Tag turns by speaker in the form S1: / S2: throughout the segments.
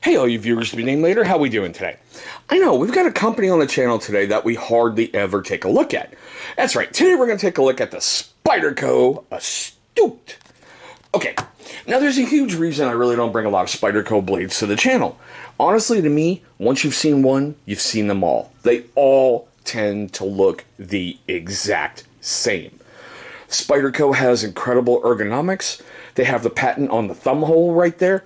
S1: Hey, all you viewers to be named later, how we doing today? I know, we've got a company on the channel today that we hardly ever take a look at. That's right, today we're going to take a look at the Spyderco Astute. Okay, now there's a huge reason I really don't bring a lot of Spyderco blades to the channel. Honestly, to me, once you've seen one, you've seen them all. They all tend to look the exact same. Spyderco has incredible ergonomics. They have the patent on the thumb hole right there.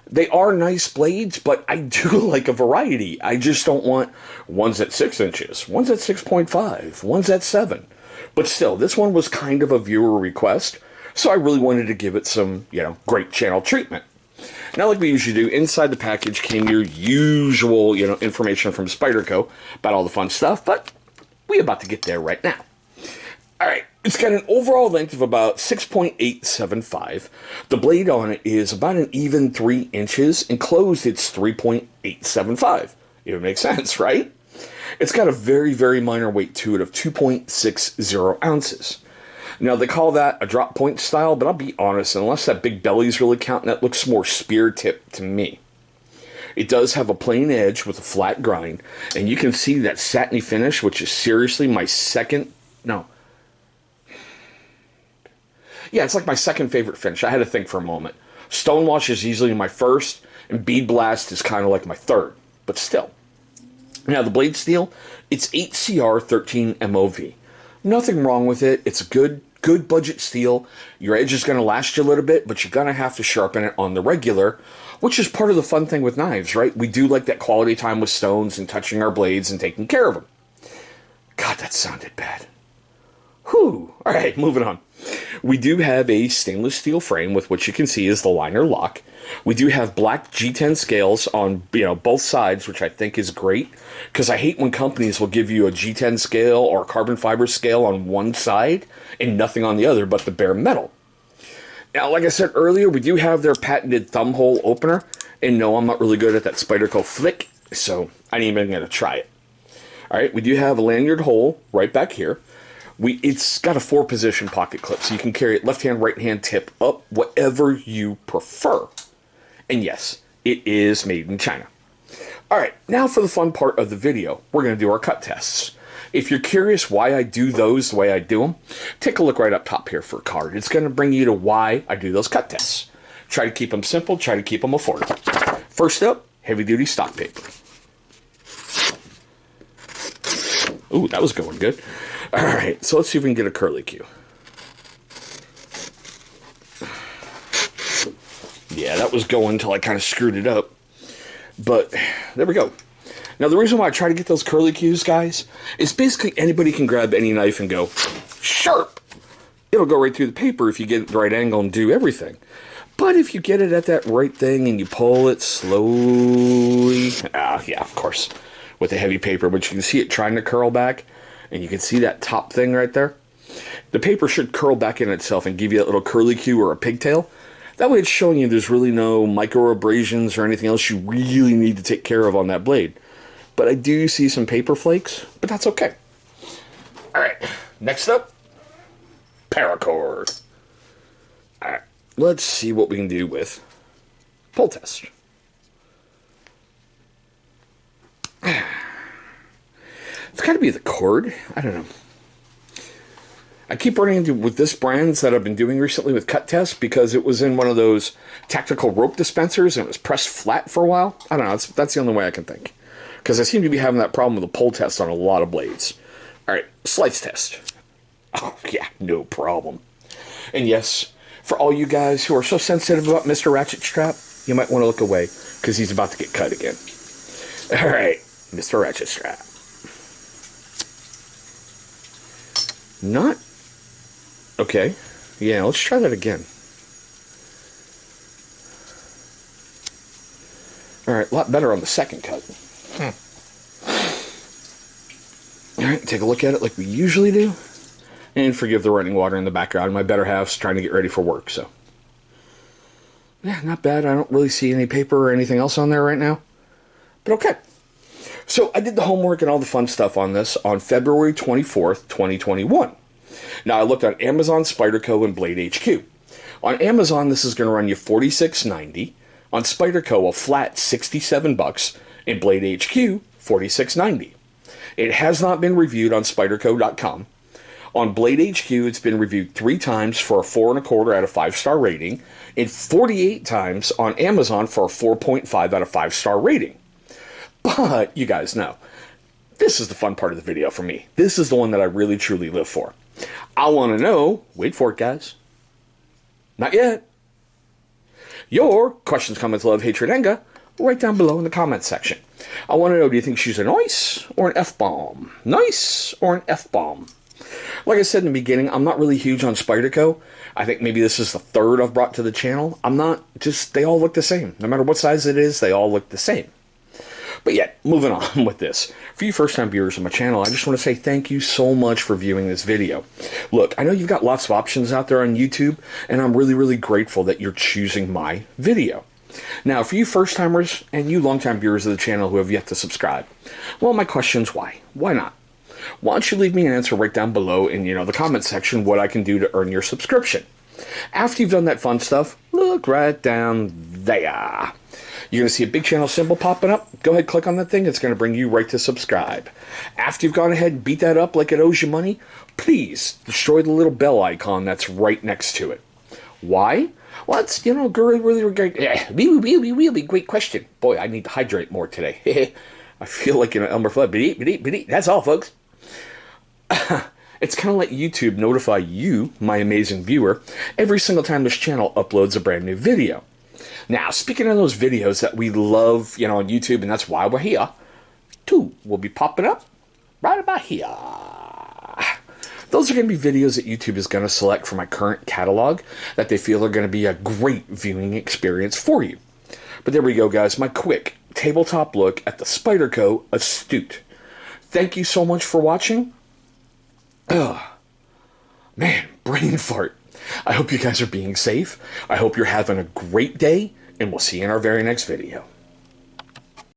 S1: They are nice blades, but I do like a variety. I just don't want ones at 6 inches, ones at 6.5, ones at 7. But still, this one was kind of a viewer request, so I really wanted to give it some, great channel treatment. Now, like we usually do, inside the package came your usual, information from Spyderco about all the fun stuff, but we're about to get there right now. All right, it's got an overall length of about 6.875. The blade on it is about an even 3 inches. Enclosed, it's 3.875. It would make sense, right? It's got a very, very minor weight to it of 2.60 ounces. Now, they call that a drop point style, but I'll be honest, unless that big belly's really counting, that looks more spear tip to me. It does have a plain edge with a flat grind, and you can see that satiny finish, which is seriously my Yeah, it's like my second favorite finish. I had to think for a moment. Stonewash is easily my first, and Bead Blast is kind of like my third, but still. Now, the blade steel, it's 8CR13 MOV. Nothing wrong with it. It's a good budget steel. Your edge is going to last you a little bit, but you're going to have to sharpen it on the regular, which is part of the fun thing with knives, right? We do like that quality time with stones and touching our blades and taking care of them. God, that sounded bad. Whew. All right, moving on. We do have a stainless steel frame with what you can see is the liner lock. We do have black G10 scales on both sides, which I think is great, because I hate when companies will give you a G10 scale or a carbon fiber scale on one side and nothing on the other but the bare metal. Now, like I said earlier, we do have their patented thumb hole opener, and no, I'm not really good at that Spyderco flick, so I ain't even going to try it. All right, we do have a lanyard hole right back here. It's got a 4-position pocket clip, so you can carry it left hand, right hand, tip up, whatever you prefer. And yes, it is made in China. All right, now for the fun part of the video, we're going to do our cut tests. If you're curious why I do those the way I do them, take a look right up top here for a card. It's going to bring you to why I do those cut tests. Try to keep them simple, try to keep them affordable. First up, heavy-duty stock paper. Ooh, that was going good. All right, so let's see if we can get a curlicue. Yeah, that was going until I kind of screwed it up. But there we go. Now, the reason why I try to get those curlicues, guys, is basically anybody can grab any knife and go, sharp! It'll go right through the paper if you get it the right angle and do everything. But if you get it at that right thing and you pull it slowly... yeah, of course, with the heavy paper, but you can see it trying to curl back. And you can see that top thing right there. The paper should curl back in itself and give you that little curlicue or a pigtail. That way it's showing you there's really no micro abrasions or anything else you really need to take care of on that blade. But I do see some paper flakes, but that's okay. Alright, next up, paracord. Alright, let's see what we can do with pull test. It's got to be the cord. I don't know. I keep running into with this brands that I've been doing recently with cut tests because it was in one of those tactical rope dispensers and it was pressed flat for a while. I don't know. That's the only way I can think. Because I seem to be having that problem with the pull test on a lot of blades. All right, slice test. Oh, yeah, no problem. And yes, for all you guys who are so sensitive about Mr. Ratchet Strap, you might want to look away because he's about to get cut again. All right, Mr. Ratchet Strap. Not... Okay. Yeah, let's try that again. Alright, a lot better on the second cut. Alright, take a look at it like we usually do. And forgive the running water in the background. My better half's trying to get ready for work, so... Yeah, not bad. I don't really see any paper or anything else on there right now. But okay. So I did the homework and all the fun stuff on this on February 24th, 2021. Now I looked on Amazon, Spyderco, and Blade HQ. On Amazon, this is going to run you $46.90. On Spyderco, a flat $67, and Blade HQ, $46.90. It has not been reviewed on Spyderco.com. On Blade HQ, it's been reviewed 3 times for a 4.25 out of 5-star rating, and 48 times on Amazon for a 4.5 out of 5-star rating. But you guys know, this is the fun part of the video for me. This is the one that I really truly live for. I want to know, wait for it guys, not yet, your questions, comments, love, hatred, anger, right down below in the comments section. I want to know, do you think she's a nice or an F-bomb? Nice or an F-bomb? Like I said in the beginning, I'm not really huge on Spyderco. I think maybe this is the 3rd I've brought to the channel. They all look the same. No matter what size it is, they all look the same. But yeah, moving on with this. For you first-time viewers of my channel, I just want to say thank you so much for viewing this video. Look, I know you've got lots of options out there on YouTube, and I'm really, really grateful that you're choosing my video. Now, for you first-timers and you long-time viewers of the channel who have yet to subscribe, well, my question's why? Why not? Why don't you leave me an answer right down below in, the comment section what I can do to earn your subscription. After you've done that fun stuff, look right down there. You're going to see a big channel symbol popping up. Go ahead, click on that thing. It's going to bring you right to subscribe. After you've gone ahead and beat that up like it owes you money, please destroy the little bell icon that's right next to it. Why? Well, it's, really great. Really great question. Boy, I need to hydrate more today. I feel like an Elmer Fudd. But that's all, folks. It's kind of let YouTube notify you, my amazing viewer, every single time this channel uploads a brand new video. Now, speaking of those videos that we love, on YouTube, and that's why we're here, 2 will be popping up right about here. Those are going to be videos that YouTube is going to select from my current catalog that they feel are going to be a great viewing experience for you. But there we go, guys. My quick tabletop look at the Spyderco Astute. Thank you so much for watching. Man, brain fart. I hope you guys are being safe. I hope you're having a great day, and we'll see you in our very next video.